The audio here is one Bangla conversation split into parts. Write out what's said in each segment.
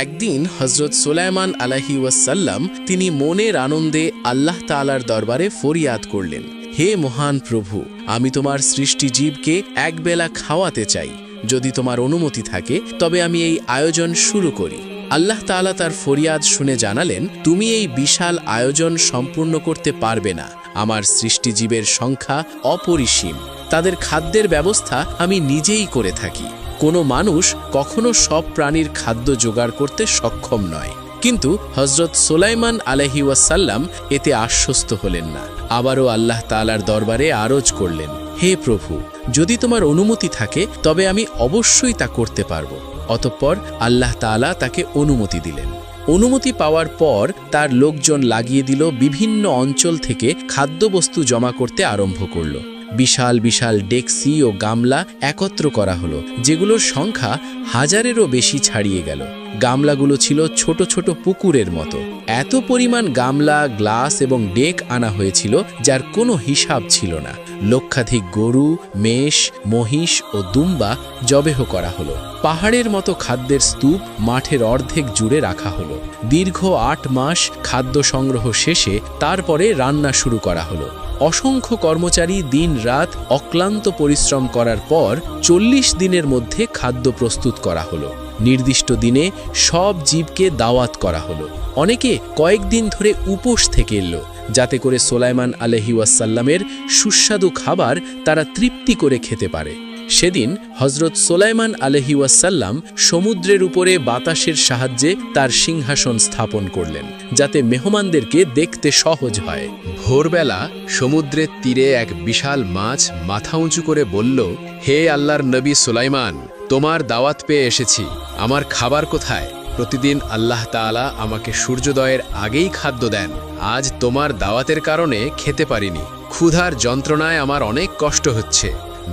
একদিন হজরত সুলাইমান আলাইহি ওয়াসাল্লাম তিনি মনের আনন্দে আল্লাহ তাআলার দরবারে ফরিয়াদ করলেন, হে মহান প্রভু, আমি তোমার সৃষ্টি জীবকে একবেলা খাওয়াতে চাই। যদি তোমার অনুমতি থাকে তবে আমি এই আয়োজন শুরু করি। আল্লাহ তাআলা তার ফরিয়াদ শুনে জানালেন, তুমি এই বিশাল আয়োজন সম্পূর্ণ করতে পারবে না। আমার সৃষ্টিজীবের সংখ্যা অপরিসীম, তাদের খাদ্যের ব্যবস্থা আমি নিজেই করে থাকি। কোনো মানুষ কখনো সব প্রাণীর খাদ্য জোগাড় করতে সক্ষম নয়। কিন্তু হজরত সুলাইমান আলাইহি ওয়াসাল্লাম এতে আশ্বস্ত হলেন না। আবারও আল্লাহ তাআলার দরবারে আরজ করলেন, হে প্রভু, যদি তোমার অনুমতি থাকে তবে আমি অবশ্যই তা করতে পারব। অতঃপর আল্লাহ তাআলা তাকে অনুমতি দিলেন। অনুমতি পাওয়ার পর তার লোকজন লাগিয়ে দিল বিভিন্ন অঞ্চল থেকে খাদ্যবস্তু জমা করতে আরম্ভ করল। বিশাল বিশাল ডেকসি ও গামলা একত্র করা হলো, যেগুলোর সংখ্যা হাজারেরও বেশি ছাড়িয়ে গেল। গামলাগুলো ছিল ছোট ছোট পুকুরের মতো। এত পরিমাণ গামলা, গ্লাস এবং ডেক আনা হয়েছিল যার কোনো হিসাব ছিল না। লক্ষাধিক গরু, মেষ, মহিষ ও দুম্বা জবেহ করা হলো। পাহাড়ের মতো খাদ্যের স্তূপ মাঠের অর্ধেক জুড়ে রাখা হলো। দীর্ঘ ৮ মাস খাদ্য সংগ্রহ শেষে তারপরে রান্না শুরু করা হলো। অসংখ্য কর্মচারী দিন রাত অক্লান্ত পরিশ্রম করার পর ৪০ দিনের মধ্যে খাদ্য প্রস্তুত করা হলো। নির্দিষ্ট দিনে সব জীবকে দাওয়াত করা হলো। অনেকে কয়েকদিন ধরে উপোস থেকে এলো, যাতে করে সুলাইমান আলাইহি ওয়াসাল্লামের সুস্বাদু খাবার তারা তৃপ্তি করে খেতে পারে। সেদিন হজরত সুলাইমান আলাইহি ওয়াসাল্লাম সমুদ্রের উপরে বাতাসের সাহায্যে তার সিংহাসন স্থাপন করলেন, যাতে মেহমানদেরকে দেখতে সহজ হয়। ভোরবেলা সমুদ্রের তীরে এক বিশাল মাছ মাথা উঁচু করে বলল, হে আল্লাহর নবী সুলাইমান, তোমার দাওয়াত পেয়ে এসেছি, আমার খাবার কোথায়? প্রতিদিন আল্লাহ তাআলা আমাকে সূর্যোদয়ের আগেই খাদ্য দেন। আজ তোমার দাওয়াতের কারণে খেতে পারিনি। ক্ষুধার যন্ত্রণায় আমার অনেক কষ্ট হচ্ছে।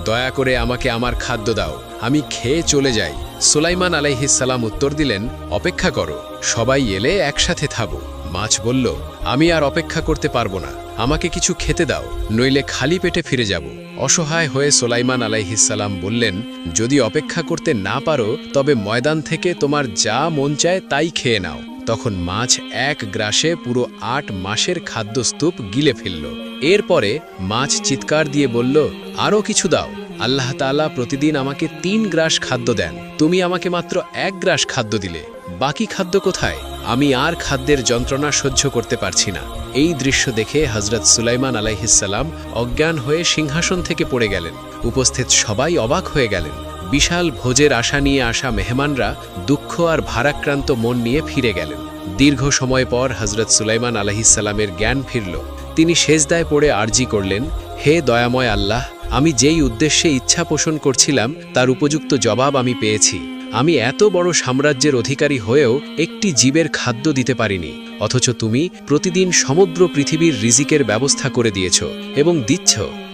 দয়া করে আমাকে আমার খাদ্য দাও, আমি খেয়ে চলে যাই। সুলাইমান আলাইহিস সালাম উত্তর দিলেন, অপেক্ষা করো, সবাই এলে একসাথে খাবো। মাছ বলল, আমি আর অপেক্ষা করতে পারবো না, আমাকে কিছু খেতে দাও, নইলে খালি পেটে ফিরে যাব। অসহায় হয়ে সুলাইমান আলাইহিস সালাম বললেন, যদি অপেক্ষা করতে না পারো তবে ময়দান থেকে তোমার যা মন চায় তাই খেয়ে নাও। তখন মাছ এক গ্রাসে পুরো ৮ মাসের খাদ্যস্তূপ গিলে ফেলল। এরপরে মাছ চিৎকার দিয়ে বলল, আরও কিছু দাও। আল্লাহ তাআলা প্রতিদিন আমাকে ৩ গ্রাস খাদ্য দেন, তুমি আমাকে মাত্র ১ গ্রাস খাদ্য দিলে, বাকি খাদ্য কোথায়? আমি আর খাদ্যের যন্ত্রণা সহ্য করতে পারছি না। এই দৃশ্য দেখে হজরত সুলাইমান আলাইহিস সালাম অজ্ঞান হয়ে সিংহাসন থেকে পড়ে গেলেন। উপস্থিত সবাই অবাক হয়ে গেলেন। বিশাল ভোজের আশা নিয়ে আসা মেহমানরা দুঃখ আর ভারাক্রান্ত মন নিয়ে ফিরে গেলেন। দীর্ঘ সময় পর হজরত সুলাইমান আলাইহিস সালামের জ্ঞান ফিরল। তিনি সেজদায় পড়ে আরজি করলেন, হে দয়াময় আল্লাহ, আমি যেই উদ্দেশ্যে ইচ্ছা পোষণ করছিলাম তার উপযুক্ত জবাব আমি পেয়েছি। আমি এত বড় সাম্রাজ্যের অধিকারী হয়েও একটি জীবের খাদ্য দিতে পারিনি, অথচ তুমি প্রতিদিন সমগ্র পৃথিবীর রিজিকের ব্যবস্থা করে দিয়েছ এবং দিচ্ছ।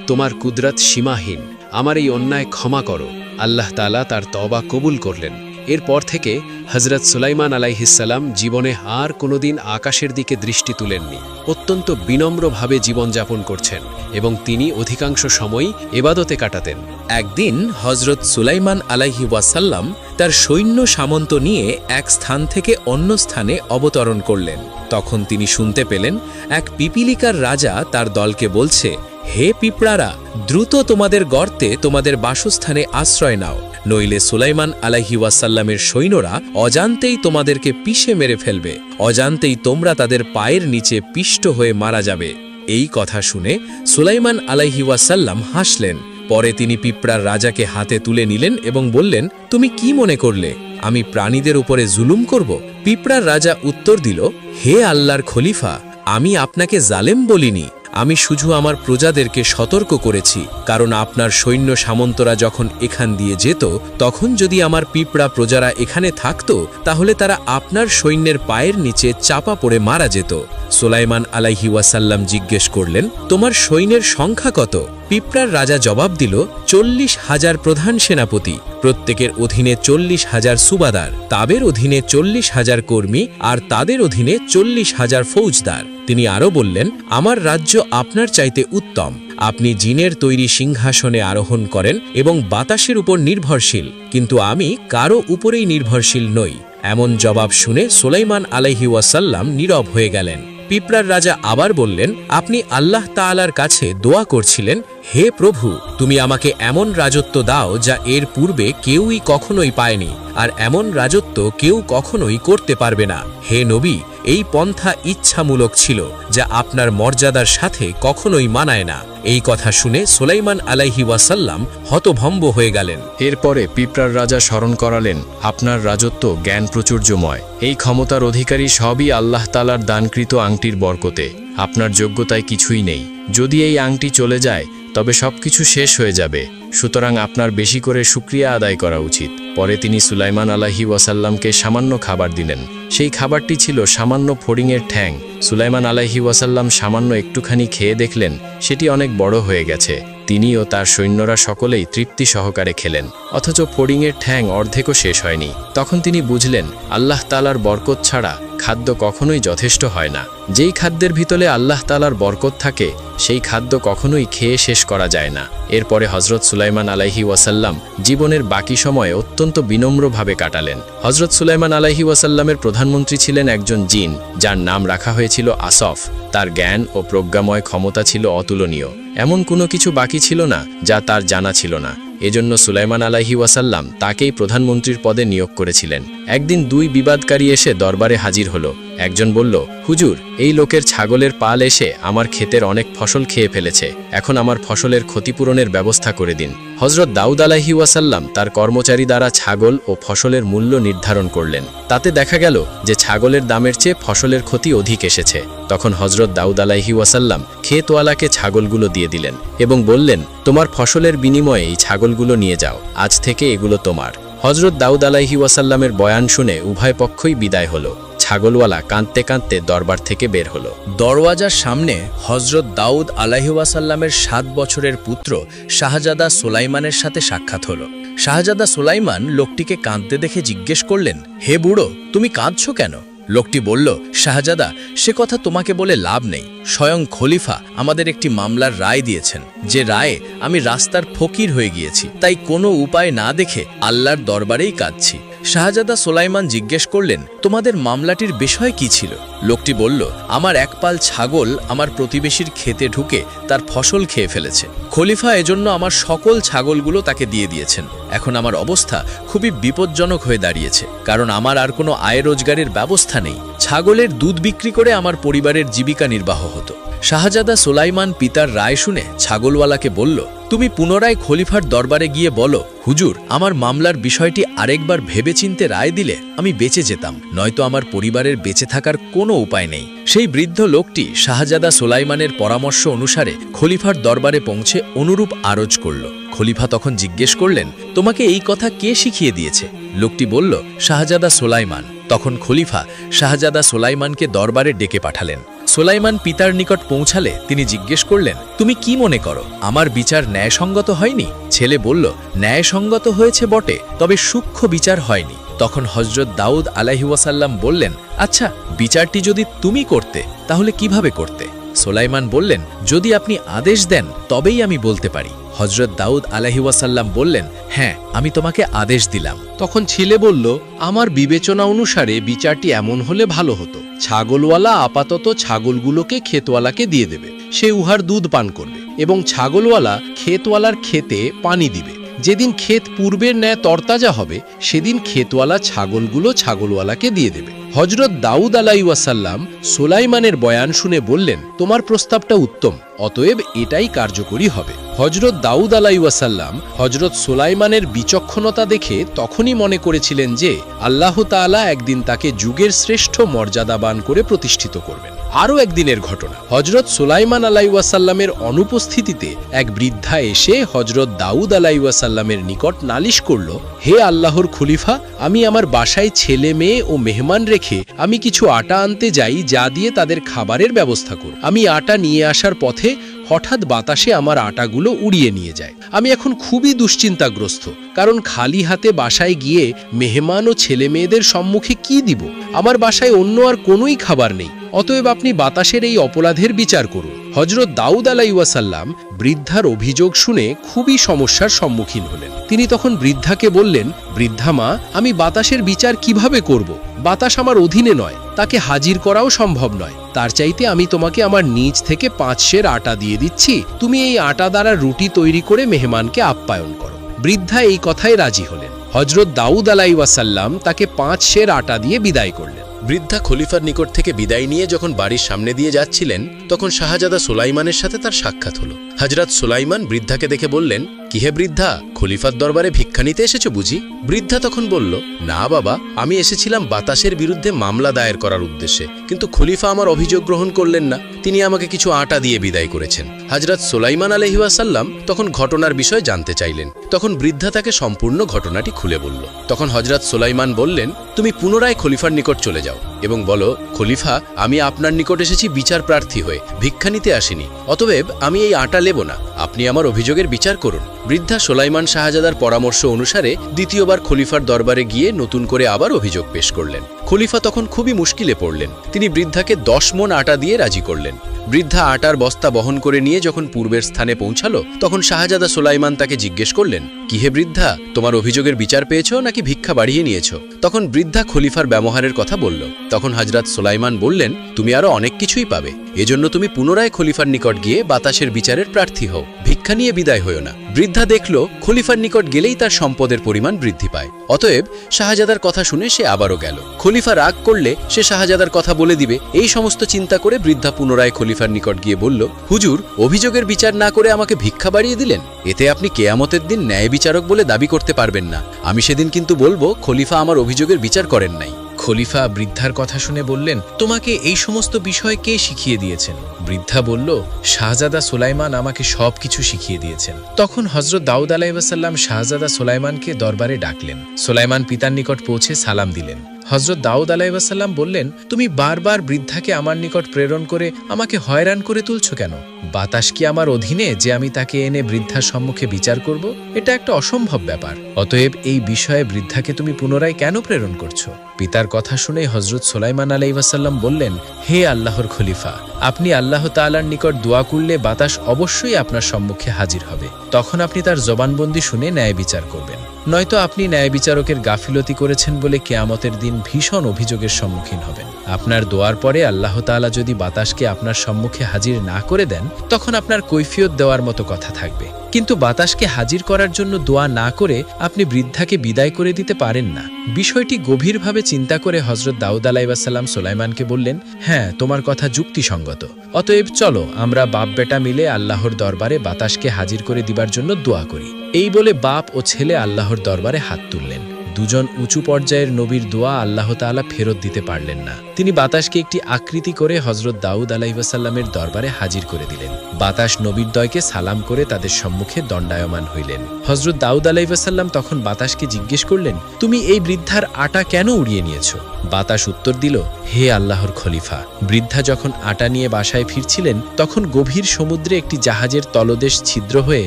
তোমার কুদরত সীমাহীন, আমার এই অন্যায় ক্ষমা করো। আল্লাহ তাআলা তার তওবা কবুল করলেন। এরপর থেকে হজরত সুলাইমান আলাইহিস সালাম জীবনে আর কোনোদিন আকাশের দিকে দৃষ্টি তুলেননি। অত্যন্ত বিনম্রভাবে জীবনযাপন করছেন এবং তিনি অধিকাংশ সময় ইবাদতে কাটাতেন। একদিন হজরত সুলাইমান আলাইহি ওয়াসাল্লাম তার সৈন্য সামন্ত নিয়ে এক স্থান থেকে অন্য স্থানে অবতরণ করলেন। তখন তিনি শুনতে পেলেন এক পিপিলিকার রাজা তার দলকে বলছে, হে পিঁপড়ারা, দ্রুত তোমাদের গর্তে তোমাদের বাসস্থানে আশ্রয় নাও, নইলে সুলাইমান আলাইহি ওয়াসাল্লামের সৈন্যরা অজান্তেই তোমাদেরকে পিষে মেরে ফেলবে, অজান্তেই তোমরা তাদের পায়ের নিচে পিষ্ট হয়ে মারা যাবে। এই কথা শুনে সুলাইমান আলাইহি ওয়াসাল্লাম হাসলেন। পরে তিনি পিঁপড়ার রাজাকে হাতে তুলে নিলেন এবং বললেন, তুমি কি মনে করলে আমি প্রাণীদের উপরে জুলুম করব? পিঁপড়ার রাজা উত্তর দিল, হে আল্লাহর খলিফা, আমি আপনাকে জালেম বলিনি, আমি শুধু আমার প্রজাদেরকে সতর্ক করেছি, কারণ আপনার সৈন্য সামন্তরা যখন এখান দিয়ে যেত তখন যদি আমার পিঁপড়া প্রজারা এখানে থাকত তাহলে তারা আপনার সৈন্যের পায়ের নিচে চাপা পড়ে মারা যেত। সুলাইমান আলাইহি ওয়াসাল্লাম জিজ্ঞেস করলেন, তোমার সৈন্যের সংখ্যা কত? পিঁপড়ার রাজা জবাব দিল, ৪০,০০০ প্রধান সেনাপতি, প্রত্যেকের অধীনে ৪০,০০০ সুবাদার, তাদের অধীনে ৪০,০০০ কর্মী আর তাদের অধীনে ৪০,০০০ ফৌজদার। তিনি আরও বললেন, আমার রাজ্য আপনার চাইতে উত্তম, আপনি জিনের তৈরি সিংহাসনে আরোহণ করেন এবং বাতাসের উপর নির্ভরশীল, কিন্তু আমি কারো উপরেই নির্ভরশীল নই। এমন জবাব শুনে সুলাইমান আলাইহি ওয়াসাল্লাম নীরব হয়ে গেলেন। পিঁপড়ার রাজা আবার বললেন, আপনি আল্লাহ তাআলার কাছে দোয়া করছিলেন, হে প্রভু, তুমি আমাকে এমন রাজত্ব দাও যা এর পূর্বে কেউই কখনোই পায়নি, আর এমন রাজত্ব কেউ কখনোই করতে পারবে না। হে নবী, এই পন্থা ইচ্ছামূলক ছিল, যা আপনার মর্যাদার সাথে কখনোই মানায় না। এই কথা শুনে সুলাইমান আলাইহি ওয়াসাল্লাম হতভম্ব হয়ে গেলেন। এরপরে পিঁপড়ার রাজা স্মরণ করালেন, আপনার রাজত্ব জ্ঞান প্রচুর্যময়, এই ক্ষমতার অধিকারী সবই আল্লাহ তাআলার দানকৃত আংটির বরকতে। আপনার যোগ্যতায় কিছুই নেই। যদি এই আংটি চলে যায় তবে সবকিছু শেষ হয়ে যাবে, সুতরাং আপনার বেশি করে শুকরিয়া আদায় করা উচিত। পরে তিনি সুলাইমান আলাইহি ওয়াসাল্লামকে সামান্য খাবার দিলেন। সেই খাবারটি ছিল সামান্য ফড়িংয়ের ঠ্যাং। সুলাইমান আলাইহি ওয়াসাল্লাম সামান্য একটুখানি খেয়ে দেখলেন সেটি অনেক বড় হয়ে গেছে। তিনি ও তার সৈন্যরা সকলেই তৃপ্তি সহকারে খেলেন, অথচ ফড়িংয়ের ঠ্যাং অর্ধেকও শেষ হয়নি। তখন তিনি বুঝলেন, আল্লাহ তাআলার বরকত ছাড়া খাদ্য কখনোই যথেষ্ট হয় না। যেই খাদ্যের ভিতরে আল্লাহ তাআলার বরকত থাকে সেই খাদ্য কখনোই খেয়ে শেষ করা যায় না। এরপরে হযরত সুলাইমান আলাইহি ওয়াসাল্লাম জীবনের বাকি সময় অত্যন্ত বিনম্রভাবে কাটালেন। হযরত সুলাইমান আলাইহি ওয়াসাল্লামের প্রধানমন্ত্রী ছিলেন একজন জিন, যার নাম রাখা হয়েছিল আসফ। তার জ্ঞান ও প্রজ্ঞাময় ক্ষমতা ছিল অতুলনীয়। এমন কোনো কিছু বাকি ছিল না যা তার জানা ছিল না। এজন্য সুলাইমান আলাইহি ওয়াসাল্লাম তাকেই প্রধানমন্ত্রীর পদে নিয়োগ করেছিলেন। একদিন দুই বিবাদকারী এসে দরবারে হাজির হলো। একজন বলল, হুজুর, এই লোকের ছাগলের পাল এসে আমার ক্ষেতের অনেক ফসল খেয়ে ফেলেছে, এখন আমার ফসলের ক্ষতিপূরণের ব্যবস্থা করে দিন। হযরত দাউদ আলাইহি ওয়াসাল্লাম তার কর্মচারী দ্বারা ছাগল ও ফসলের মূল্য নির্ধারণ করলেন। তাতে দেখা গেল যে ছাগলের দামের চেয়ে ফসলের ক্ষতি অধিক এসেছে। তখন হযরত দাউদ আলাইহি ওয়াসাল্লাম ক্ষেতওয়ালাকে ছাগলগুলো দিয়ে দিলেন এবং বললেন, তোমার ফসলের বিনিময়ে এই ছাগলগুলো নিয়ে যাও, আজ থেকে এগুলো তোমার। হযরত দাউদ আলাইহি ওয়াসাল্লামের বয়ান শুনে উভয় পক্ষই বিদায় হলো। ছাগলওয়ালা কাঁদতে কাঁদতে দরবার থেকে বের হলো। দরওয়াজার সামনে হযরত দাউদ আলাইহি ওয়াসাল্লামের 7 বছরের পুত্র শাহজাদা সুলাইমানের সাথে সাক্ষাৎ হলো। শাহজাদা সুলাইমান লোকটিকে কাঁদতে দেখে জিজ্ঞেস করলেন, হে বুড়ো, তুমি কাঁদছো কেন? লোকটি বলল, শাহজাদা, সে কথা তোমাকে বলে লাভ নেই। স্বয়ং খলিফা আমাদের একটি মামলার রায় দিয়েছেন, যে রায়ে আমি রাস্তার ফকির হয়ে গিয়েছি, তাই কোনো উপায় না দেখে আল্লাহর দরবারেই কাঁদছি। শাহজাদা সুলাইমান জিজ্ঞেস করলেন, তোমাদের মামলাটির বিষয় কি ছিল? লোকটি বলল, আমার এক পাল ছাগল আমার প্রতিবেশীর ক্ষেতে ঢুকে তার ফসল খেয়ে ফেলেছে। খলিফা এজন্য আমার সকল ছাগলগুলো তাকে দিয়ে দিয়েছেন। এখন আমার অবস্থা খুবই বিপজ্জনক হয়ে দাঁড়িয়েছে, কারণ আমার আর কোনো আয় রোজগারের ব্যবস্থা নেই। ছাগলের দুধ বিক্রি করে আমার পরিবারের জীবিকা নির্বাহ হতো। শাহজাদা সুলাইমান পিতার রায় শুনে ছাগলওয়ালাকে বলল, তুমি পুনরায় খলিফার দরবারে গিয়ে বলো, হুজুর, আমার মামলার বিষয়টি আরেকবার ভেবেচিন্তে রায় দিলে আমি বেঁচে যেতাম, নয়তো আমার পরিবারের বেঁচে থাকার কোনো উপায় নেই। সেই বৃদ্ধ লোকটি শাহজাদা সুলাইমানের পরামর্শ অনুসারে খলিফার দরবারে পৌঁছে অনুরূপ আরজ করল। খলিফা তখন জিজ্ঞেস করলেন, তোমাকে এই কথা কে শিখিয়ে দিয়েছে? লোকটি বলল, শাহজাদা সুলাইমান। তখন খলিফা শাহজাদা সুলাইমানকে দরবারে ডেকে পাঠালেন। সুলাইমান পিতার নিকট পৌঁছালে তিনি জিজ্ঞেস করলেন, তুমি কি মনে করো, আমার বিচার ন্যায়সঙ্গত হয়নি? ছেলে বলল, ন্যায়সঙ্গত হয়েছে বটে, তবে সূক্ষ্ম বিচার হয়নি। তখন হযরত দাউদ আলাইহি ওয়াসাল্লাম বললেন, আচ্ছা, বিচারটি যদি তুমি করতে তাহলে কিভাবে করতে? সুলাইমান বললেন, যদি আপনি আদেশ দেন তবেই আমি বলতে পারি। হযরত দাউদ আলাইহি ওয়াসাল্লাম বললেন, হ্যাঁ, আমি তোমাকে আদেশ দিলাম। তখন ছেলে বলল, আমার বিবেচনা অনুসারে বিচারটি এমন হলে ভালো হতো, ছাগলওয়ালা আপাতত ছাগলগুলোকে ক্ষেতওয়ালাকে দিয়ে দেবে, সে উহার দুধ পান করবে, এবং ছাগলওয়ালা ক্ষেতওয়ালার ক্ষেতে পানি দিবে। যেদিন ক্ষেত পূর্বের ন্যায় তরতাজা হবে সেদিন ক্ষেতওয়ালা ছাগলগুলো ছাগলওয়ালাকে দিয়ে দেবে। হযরত দাউদ আলাইহিস সালাম সুলাইমানের বয়ান শুনে বললেন, তোমার প্রস্তাবটা উত্তম, অতএব এটাই কার্যকরী হবে। হযরত দাউদ আলাইহিস সালাম হযরত সুলাইমানের বিচক্ষণতা দেখে তখনই মনে করেছিলেন যে আল্লাহ তাআলা একদিন তাকে যুগের শ্রেষ্ঠ মর্যাদাবান করে প্রতিষ্ঠিত করবেন। আরও একদিনের ঘটনা, হযরত সুলাইমান আলাইহিস সালামের অনুপস্থিতিতে এক বৃদ্ধা এসে হযরত দাউদ আলাইহিস সালামের নিকট নালিশ করল, হে আল্লাহর খলিফা, আমি আমার বাসায় ছেলে মেয়ে ও মেহমান রেখে আমি কিছু আটা আনতে যাই, যা দিয়ে তাদের খাবারের ব্যবস্থা করব। আমি আটা নিয়ে আসার পথে হঠাৎ বাতাসে আমার আটাগুলো উড়িয়ে নিয়ে যায়। আমি এখন খুবই দুশ্চিন্তাগ্রস্ত, কারণ খালি হাতে বাসায় গিয়ে মেহমান ও ছেলে মেয়েদের সম্মুখে কি দিব? আমার বাসায় অন্য আর কোনোই খাবার নেই, অতএব আপনি বাতাসের এই অপরাধের বিচার করুন। হজরত দাউদ আলাইহিওয়াসাল্লাম বৃদ্ধার অভিযোগ শুনে খুবই সমস্যার সম্মুখীন হলেন। তিনি তখন বৃদ্ধাকে বললেন, বৃদ্ধা মা, আমি বাতাসের বিচার কিভাবে করব? বাতাস আমার অধীনে নয়, তাকে হাজির করাও সম্ভব নয়। তার চাইতে আমি তোমাকে আমার নিজ থেকে 5 সের আটা দিয়ে দিচ্ছি, তুমি এই আটা দ্বারা রুটি তৈরি করে মেহমানকে আপ্যায়ন করো। বৃদ্ধা এই কথায় রাজি হলেন। হজরত দাউদ আলাইহিওয়াসাল্লাম তাকে 5 সের আটা দিয়ে বিদায় করলেন। বৃদ্ধা খলিফার নিকট থেকে বিদায় নিয়ে যখন বাড়ির সামনে দিয়ে যাচ্ছিলেন, তখন শাহজাদা সুলাইমানের সাথে তার সাক্ষাৎ হলো। হযরত সুলাইমান বৃদ্ধাকে দেখে বললেন, কি হে বৃদ্ধা, খলিফার দরবারে ভিক্ষা নিতে এসেছো বুঝি? বৃদ্ধা তখন বলল, না বাবা, আমি এসেছিলাম বাতাসের বিরুদ্ধে মামলা দায়ের করার উদ্দেশ্যে, কিন্তু খলিফা আমার অভিযোগ গ্রহণ করলেন না। তিনি আমাকে কিছু আটা দিয়ে বিদায় করেছেন। হযরত সুলাইমান আলাইহিওয়াসাল্লাম তখন ঘটনার বিষয় জানতে চাইলেন। তখন বৃদ্ধা তাকে সম্পূর্ণ ঘটনাটি খুলে বলল। তখন হযরত সুলাইমান বললেন, তুমি পুনরায় খলিফার নিকট চলে যাও এবং বলো, খলিফা, আমি আপনার নিকট এসেছি বিচার প্রার্থী হয়ে, ভিক্ষা নিতে আসিনি। অতএব আমি এই আটা নেব না, আপনি আমার অভিযোগের বিচার করুন। বৃদ্ধা সুলাইমান শাহজাদার পরামর্শ অনুসারে দ্বিতীয়বার খলিফার দরবারে গিয়ে নতুন করে আবার অভিযোগ পেশ করলেন। খলিফা তখন খুবই মুশকিলে পড়লেন। তিনি বৃদ্ধাকে 10 মণ আটা দিয়ে রাজি করলেন। বৃদ্ধা আটার বস্তা বহন করে নিয়ে যখন পূর্বের স্থানে পৌঁছালো, তখন শাহজাদা সুলাইমান তাকে জিজ্ঞেস করলেন, কি হে বৃদ্ধা, তোমার অভিযোগের বিচার পেয়েছো নাকি ভিক্ষা বাড়িয়ে নিয়েছো? তখন বৃদ্ধা খলিফার ব্যবহারের কথা বলল। তখন হযরত সুলাইমান বললেন, তুমি আরো অনেক কিছুই পাবে, এজন্য তুমি পুনরায় খলিফার নিকট গিয়ে বাতাসের বিচারের প্রার্থী হও, ভিক্ষা নিয়ে বিদায় হও না। বৃদ্ধা দেখল খলিফার নিকট গেলেই তার সম্পদের পরিমাণ বৃদ্ধি পায়। অতএব শাহজাদার কথা শুনে সে আবারও গেল। খলিফা রাগ করলে সে শাহজাদার কথা বলে দিবে, এই সমস্ত চিন্তা করে বৃদ্ধা পুনরায় খলিফার নিকট গিয়ে বলল, হুজুর, অভিযোগের বিচার না করে আমাকে ভিক্ষা বাড়িয়ে দিলেন, এতে আপনি কেয়ামতের দিন ন্যায় বিচারক বলে দাবি করতে পারবেন না। আমি সেদিন কিন্তু বলবো, খলিফা আমার অভিযোগের বিচার করেন নাই। খলিফা বৃদ্ধার কথা শুনে বললেন, তোমাকে এই সমস্ত বিষয় কে শিখিয়ে দিয়েছেন? বৃদ্ধা বলল, শাহজাদা সুলাইমান আমাকে সবকিছু শিখিয়ে দিয়েছেন। তখন হযরত দাউদ আলাইহিসসালাম শাহজাদা সুলাইমানকে দরবারে ডাকলেন। সুলাইমান পিতার নিকট পৌঁছে সালাম দিলেন। হযরত দাউদ আলাইহিসসালাম বললেন, তুমি বারবার বৃদ্ধাকে আমার নিকট প্রেরণ করে আমাকে হয়রান করে তুলছ কেন? বাতাস কি আমার অধীনে যে আমি তাকে এনে বৃদ্ধার সম্মুখে বিচার করব? এটা একটা অসম্ভব ব্যাপার। অতএব এই বিষয়ে বৃদ্ধাকে তুমি পুনরায় কেন প্রেরণ করছো? পিতার কথা শুনে হযরত সুলাইমান আলাইহিসসালাম বললেন, হে আল্লাহর খলিফা, আপনি আল্লাহ তাআলার নিকট দোয়া করলে বাতাস অবশ্যই আপনার সম্মুখে হাজির হবে। তখন আপনি তার জবানবন্দি শুনে ন্যায় বিচার করবেন। নয়তো আপনি ন্যায় বিচারকের গাফিলতি করেছেন বলে কিয়ামতের দিন ভীষণ অভিযোগের সম্মুখীন হবেন। আপনার দোয়ার পরে আল্লাহ তাআলা যদি বাতাসকে আপনার সম্মুখে হাজির না করে দেন, তখন আপনার কৈফিয়ত দেওয়ার মতো কথা থাকবে। কিন্তু বাতাসকে হাজির করার জন্য দোয়া না করে আপনি বৃদ্ধাকে বিদায় করে দিতে পারেন না। বিষয়টি গভীরভাবে চিন্তা করে হযরত দাউদ আলাইহিসসালাম সুলাইমানকে বললেন, হ্যাঁ, তোমার কথা যুক্তিসঙ্গত। অতএব চলো আমরা বাপ বেটা মিলে আল্লাহর দরবারে বাতাসকে হাজির করে দিবার জন্য দোয়া করি। এই বলে বাপ ও ছেলে আল্লাহর দরবারে হাত তুললেন। দুজন উঁচু পর্যায়ের নবীর দোয়া আল্লাহ তাআলা ফেরত দিতে পারলেন না। তিনি বাতাসকে একটি আকৃতি করে হযরত দাউদ আলাইহিসসালামের দরবারে হাজির করে দিলেন। বাতাস নবীর দয়কে সালাম করে তাদের সম্মুখে দণ্ডায়মান হইলেন। হযরত দাউদ আলাইহিসসালাম তখন বাতাসকে জিজ্ঞেস করলেন, তুমি এই বৃদ্ধার আটা কেন উড়িয়ে নিয়েছো? বাতাস উত্তর দিল, হে আল্লাহর খলিফা, বৃদ্ধা যখন আটা নিয়ে বাসায় ফিরছিলেন, তখন গভীর সমুদ্রে একটি জাহাজের তলদেশ ছিদ্র হয়ে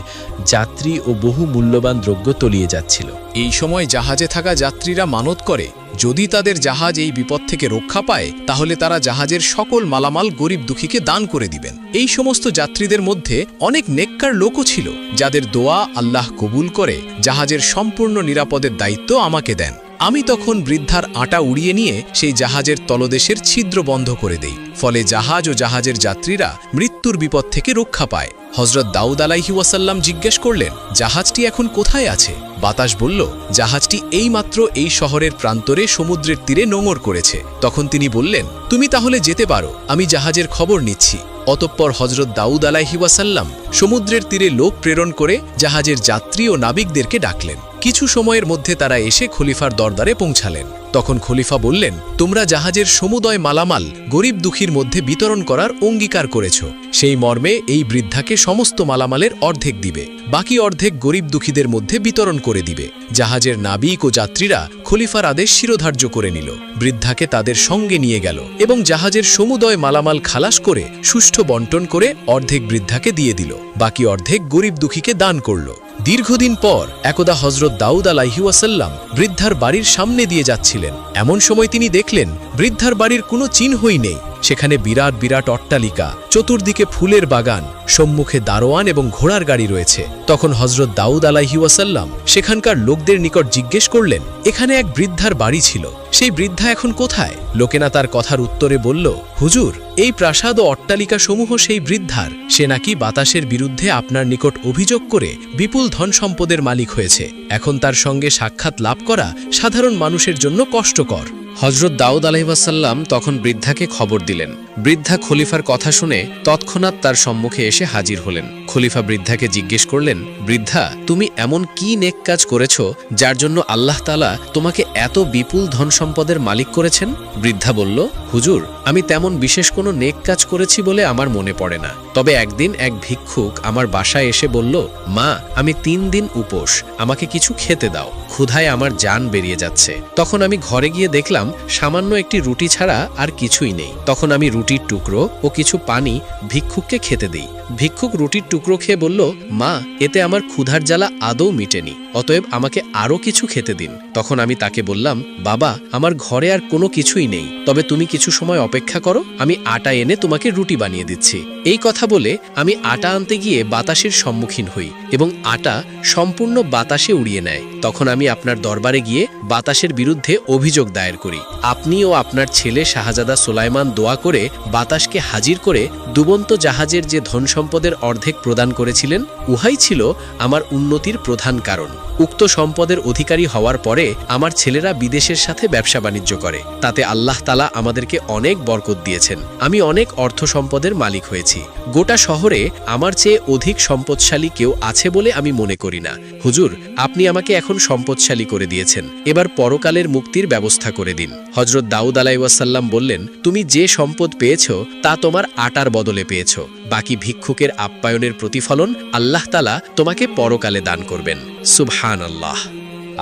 যাত্রী ও বহু মূল্যবান দ্রব্য তলিয়ে যাচ্ছিল। এই সময় জাহাজে থাকা যাত্রীরা মানত করে, যদি তাদের জাহাজ এই বিপদ থেকে রক্ষা পায়, তাহলে তারা জাহাজের সকল মালামাল গরিব দুঃখীকে দান করে দিবেন। এই সমস্ত যাত্রীদের মধ্যে অনেক নেককার লোকও ছিল, যাদের দোয়া আল্লাহ কবুল করে জাহাজের সম্পূর্ণ নিরাপদের দায়িত্ব আমাকে দেন। আমি তখন বৃদ্ধার আটা উড়িয়ে নিয়ে সেই জাহাজের তলদেশের ছিদ্র বন্ধ করে দেই। ফলে জাহাজ ও জাহাজের যাত্রীরা মৃত্যুর বিপদ থেকে রক্ষা পায়। হযরত দাউদ আলাইহিওয়াসাল্লাম জিজ্ঞেস করলেন, জাহাজটি এখন কোথায় আছে? বাতাস বলল, জাহাজটি এইমাত্র এই শহরের প্রান্তরে সমুদ্রের তীরে নোঙর করেছে। তখন তিনি বললেন, তুমি তাহলে যেতে পারো, আমি জাহাজের খবর নিচ্ছি। অতঃপর হযরত দাউদ আলাইহিওয়াসাল্লাম সমুদ্রের তীরে লোক প্রেরণ করে জাহাজের যাত্রী ও নাবিকদেরকে ডাকলেন। কিছু সময়ের মধ্যে তারা এসে খলিফার দরবারে পৌঁছালেন। তখন খলিফা বললেন, তোমরা জাহাজের সমুদয় মালামাল গরিব দুঃখীর মধ্যে বিতরণ করার অঙ্গীকার করেছ। সেই মর্মে এই বৃদ্ধাকে সমস্ত মালামালের অর্ধেক দিবে, বাকি অর্ধেক গরিব দুঃখীদের মধ্যে বিতরণ করে দিবে। জাহাজের নাবিক ও যাত্রীরা খলিফার আদেশ শিরোধার্য করে নিল। বৃদ্ধাকে তাদের সঙ্গে নিয়ে গেল এবং জাহাজের সমুদয় মালামাল খালাস করে সুষ্ঠু বন্টন করে অর্ধেক বৃদ্ধাকে দিয়ে দিল, বাকি অর্ধেক গরিব দুঃখীকে দান করল। দীর্ঘদিন পর একদা হজরত দাউদ আলাইহি ওয়াসাল্লাম বৃদ্ধার বাড়ির সামনে দিয়ে যাচ্ছিলেন। এমন সময় তিনি দেখলেন বৃদ্ধার বাড়ির কোনো চিহ্নই নেই। সেখানে বিরাট বিরাট অট্টালিকা, চতুর্দিকে ফুলের বাগান, সম্মুখে দারোয়ান এবং ঘোড়ার গাড়ি রয়েছে। তখন হজরত দাউদ আলাইহি ওয়াসাল্লাম সেখানকার লোকদের নিকট জিজ্ঞেস করলেন, এখানে এক বৃদ্ধার বাড়ি ছিল, সেই বৃদ্ধা এখন কোথায়? লোকেরা তার কথার উত্তরে বলল, হুজুর, এই প্রাসাদ ও অট্টালিকা সমূহ সেই বৃদ্ধার। সে নাকি বাতাসের বিরুদ্ধে আপনার নিকট অভিযোগ করে বিপুল ধন সম্পদের মালিক হয়েছে। এখন তার সঙ্গে সাক্ষাৎ লাভ করা সাধারণ মানুষের জন্য কষ্টকর। হজরত দাউদ আলাইহিসসালাম তখন বৃদ্ধাকে খবর দিলেন। বৃদ্ধা খলিফার কথা শুনে তৎক্ষণাৎ তার সম্মুখে এসে হাজির হলেন। খলিফা বৃদ্ধাকে জিজ্ঞেস করলেন, বৃদ্ধা, তুমি এমন কি নেক কাজ করেছ যার জন্য আল্লাহ তাআলা তোমাকে এত বিপুল ধন সম্পদের মালিক করেছেন? বৃদ্ধা বলল, হুজুর, আমি তেমন বিশেষ কোনো নেক কাজ করেছি বলে আমার মনে পড়ে না। তবে একদিন এক ভিক্ষুক আমার বাসায় এসে বলল, মা, আমি 3 দিন উপোস, আমাকে কিছু খেতে দাও, ক্ষুধায় আমার জান বেরিয়ে যাচ্ছে। তখন আমি ঘরে গিয়ে দেখলাম সামান্য একটি রুটি ছাড়া আর কিছুই নেই। তখন আমি রুটির টুকরো ও কিছু পানি ভিক্ষুককে খেতে দিই। ভিক্ষুক রুটির টুকরো খেয়ে বলল, মা, এতে আমার ক্ষুধার জ্বালা আদৌ মিটেনি, অতএব আমাকে আরও কিছু খেতে দিন। তখন আমি তাকে বললাম, বাবা, আমার ঘরে আর কোনো কিছুই নেই, তবে তুমি কিছু সময় অপেক্ষা করো, আমি আটা এনে তোমাকে রুটি বানিয়ে দিচ্ছি। এই কথা বলে আমি আটা আনতে গিয়ে বাতাসের সম্মুখীন হই এবং আটা সম্পূর্ণ বাতাসে উড়িয়ে নেয়। তখন আমি আপনার দরবারে গিয়ে বাতাসের বিরুদ্ধে অভিযোগ দায়ের করি। আপনি ও আপনার ছেলে শাহজাদা সুলাইমান দোয়া করে বাতাসকে হাজির করে ডুবন্ত জাহাজের যে ধন সম্পদের অর্ধেক প্রদান করেছিলেন, উহাই ছিল আমার উন্নতির প্রধান কারণ। উক্ত সম্পদের অধিকারী হওয়ার পরে আমার ছেলেরা বিদেশের সাথে ব্যবসা বাণিজ্য করে, তাতে আল্লাহ তাআলা আমাদেরকে অনেক বরকত দিয়েছেন। আমি অনেক অর্থ সম্পদের মালিক হয়েছি। গোটা শহরে আমার চেয়ে অধিক সম্পদশালী কেউ আছে বলে আমি মনে করি না। হুজুর, আপনি আমাকে এখন সম্পদশালী করে দিয়েছেন, এবার পরকালের মুক্তির ব্যবস্থা করে দিন। হজরত দাউদ আলাইহিসসালাম বললেন, তুমি যে সম্পদ পেয়েছ তা তোমার আটার বদলে পেয়েছ, বাকি ভিক্ষুকের আপ্যায়নের প্রতিফলন আল্লাহ তাআলা তোমাকে পরকালে দান করবেন। সুবহানাল্লাহ।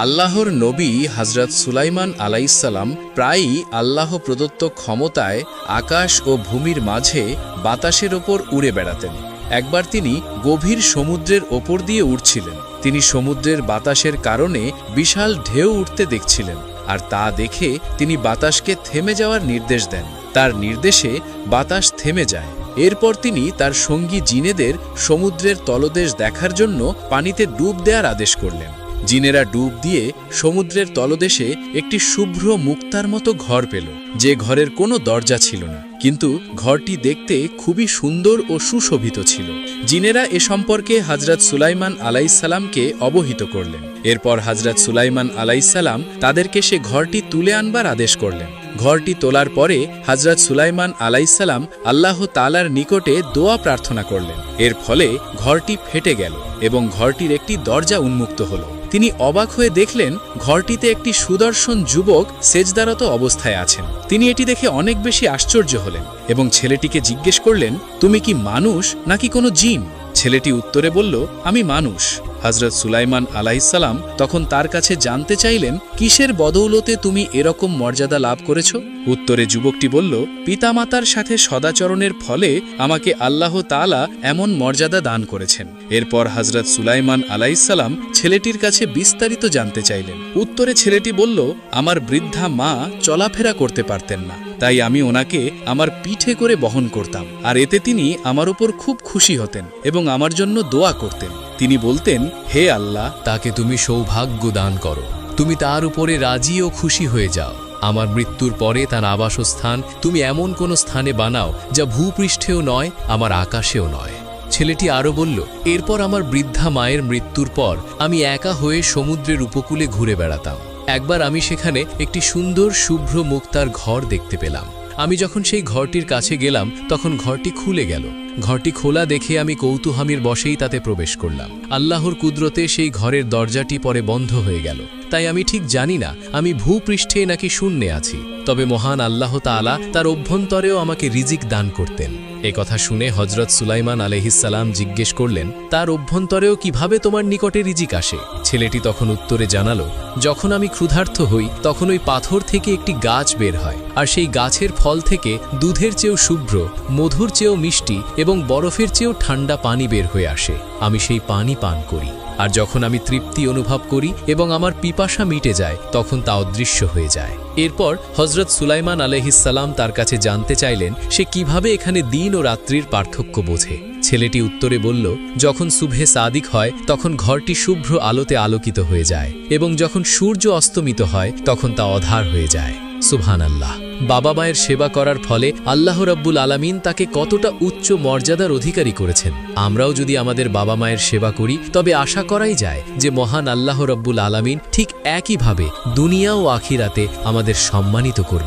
আল্লাহর নবী হযরত সুলাইমান আলাইহিসসালাম প্রায়ই আল্লাহ প্রদত্ত ক্ষমতায় আকাশ ও ভূমির মাঝে বাতাসের ওপর উড়ে বেড়াতেন। একবার তিনি গভীর সমুদ্রের ওপর দিয়ে উড়ছিলেন। তিনি সমুদ্রের বাতাসের কারণে বিশাল ঢেউ উঠতে দেখছিলেন, আর তা দেখে তিনি বাতাসকে থেমে যাওয়ার নির্দেশ দেন। তার নির্দেশে বাতাস থেমে যায়। এরপর তিনি তার সঙ্গী জিনেদের সমুদ্রের তলদেশ দেখার জন্য পানিতে ডুব দেওয়ার আদেশ করলেন। জিনেরা ডুব দিয়ে সমুদ্রের তলদেশে একটি শুভ্র মুক্তার মতো ঘর পেল, যে ঘরের কোনো দরজা ছিল না, কিন্তু ঘরটি দেখতে খুবই সুন্দর ও সুশোভিত ছিল। জিনেরা এ সম্পর্কে হযরত সুলাইমান আলাইহিসসালামকে অবহিত করলেন। এরপর হযরত সুলাইমান আলাইহিসসালাম তাদেরকে সে ঘরটি তুলে আনবার আদেশ করলেন। ঘরটি তোলার পরে হযরত সুলাইমান আলাইহিসসালাম আল্লাহ তাআলার নিকটে দোয়া প্রার্থনা করলেন। এর ফলে ঘরটি ফেটে গেল এবং ঘরটির একটি দরজা উন্মুক্ত হল। তিনি অবাক হয়ে দেখলেন ঘরটিতে একটি সুদর্শন যুবক সেজদারত অবস্থায় আছেন। তিনি এটি দেখে অনেক বেশি আশ্চর্য হলেন এবং ছেলেটিকে জিজ্ঞেস করলেন, তুমি কি মানুষ নাকি কোনো জিন? ছেলেটি উত্তরে বলল, আমি মানুষ। হযরত সুলাইমান আলাইহিসসালাম তখন তার কাছে জানতে চাইলেন, কিসের বদৌলতে তুমি এরকম মর্যাদা লাভ করেছ? উত্তরে যুবকটি বলল, পিতামাতার সাথে সদাচরণের ফলে আমাকে আল্লাহ তাআলা এমন মর্যাদা দান করেছেন। এরপর হযরত সুলাইমান আলাইহিসসালাম ছেলেটির কাছে বিস্তারিত জানতে চাইলেন। উত্তরে ছেলেটি বলল, আমার বৃদ্ধা মা চলাফেরা করতে পারতেন না, তাই আমি ওনাকে আমার পিঠে করে বহন করতাম, আর এতে তিনি আমার উপর খুব খুশি হতেন এবং আমার জন্য দোয়া করতেন। তিনি বলতেন, হে আল্লাহ, তাকে তুমি সৌভাগ্য দান করো, তুমি তার উপরে রাজি ও খুশি হয়ে যাও। আমার মৃত্যুর পরে তার আবাসস্থান তুমি এমন কোনো স্থানে বানাও যা ভূপৃষ্ঠেও নয়, আমার আকাশেও নয়। ছেলেটি আরও বলল, এরপর আমার বৃদ্ধা মায়ের মৃত্যুর পর আমি একা হয়ে সমুদ্রের উপকূলে ঘুরে বেড়াতাম। একবার আমি সেখানে একটি সুন্দর শুভ্র মুক্তার ঘর দেখতে পেলাম। আমি যখন সেই ঘরটির কাছে গেলাম তখন ঘরটি খুলে গেল। ঘরটি খোলা দেখে আমি কৌতূহলের বশেই তাতে প্রবেশ করলাম। আল্লাহর কুদরতে সেই ঘরের দরজাটি পরে বন্ধ হয়ে গেল। তাই আমি ঠিক জানি না আমি ভূপৃষ্ঠে নাকি শূন্যে আছি, তবে মহান আল্লাহ তাআলা তার অভ্যন্তরেও আমাকে রিজিক দান করতেন। এ কথা শুনে হজরত সুলাইমান আলাইহিসসালাম জিজ্ঞেস করলেন, তার অভ্যন্তরেও কিভাবে তোমার নিকটে রিজিক আসে? ছেলেটি তখন উত্তরে জানালো, যখন আমি ক্ষুধার্ত হই তখন ওই পাথর থেকে একটি গাছ বের হয়, আর সেই গাছের ফল থেকে দুধের চেয়েও শুভ্র, মধুর চেয়েও মিষ্টি এবং বরফের চেয়েও ঠান্ডা পানি বের হয়ে আসে। আমি সেই পানি পান করি, আর যখন আমি তৃপ্তি অনুভব করি এবং আমার পিপাসা মিটে যায় তখন তা অদৃশ্য হয়ে যায়। এরপর হজরত সুলাইমান আলাইহিসসালাম তার কাছে জানতে চাইলেন সে কিভাবে এখানে দিন ও রাত্রির পার্থক্য বোঝে। ছেলেটি উত্তরে বলল, যখন সুবহে সাদিক হয় তখন ঘরটি শুভ্র আলোতে আলোকিত হয়ে যায়, এবং যখন সূর্য অস্তমিত হয় তখন তা অধার হয়ে যায়। সুবহানাল্লাহ। বাবা মায়ের সেবা করার ফলে আল্লাহ রাব্বুল আলামিন তাকে কতটা উচ্চ মর্যাদার অধিকারী করেছেন। আমরাও যদি আমাদের বাবা মায়ের সেবা করি তবে আশা করাই যায় যে মহান আল্লাহ রাব্বুল আলামিন ঠিক একইভাবে দুনিয়া ও আখিরাতে আমাদের সম্মানিত করবে।